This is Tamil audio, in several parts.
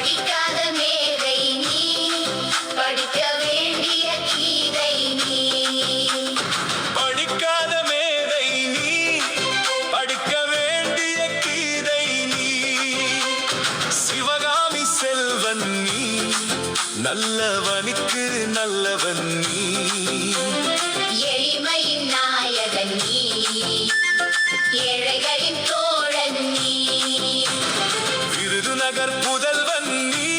படிக்காத மேதை நீ, படிக்க வேண்டிய கீதை நீ. படிக்காத மேதை நீ, படிக்க வேண்டிய கீதை நீ. சிவகாமி செல்வன் நீ, நல்லவனுக்கு நல்லவன் நீ. எளிமையின் நாயகன் நீ, ஏழைகளின் தோழன் நீ. விருதுநகர் புதல்வன் நீ,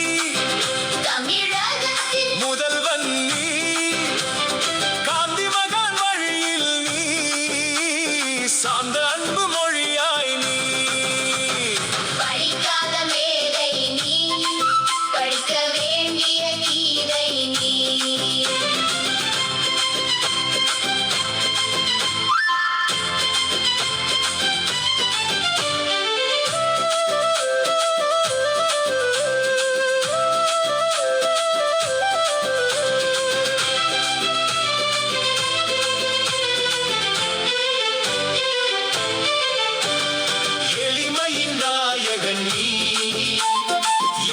தமிழகத்தின் முதல்வன் நீ. காந்தி மகான் வழியில் நீ, சார்ந்த அன்பு மொழியாய் நீ. படிக்காத மேதை நீ, படிக்க வேண்டிய கீதை நீ. எளிமையின் நாயகன் நீ,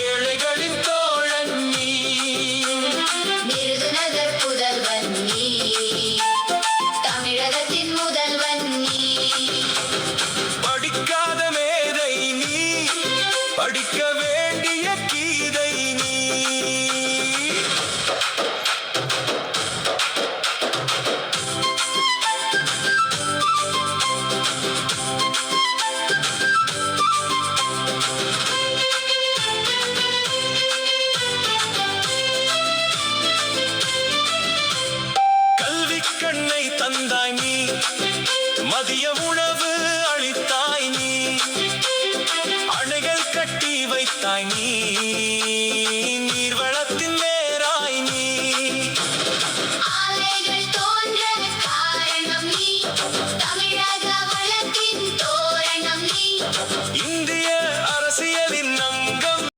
ஏழைகளின் தோழன் நீ. விருதுநகர் புதல்வன் நீ, தமிழகத்தின் முதல்வன் நீ. படிக்காத மேதை நீ, படிக்க வேண்டிய கீதை நீ. கல்விக் கண்ணை தந்தாய் நீ, மதிய உணவு அளித்தாய் நீ. அணைகள் கட்டி வைத்தாய் நீ, நீர்வளத்தின் வேராய் நீ. ஆலைகள் தோன்ற காரணம் நீ, தமிழக வளத்தின் தோரணம் நீ.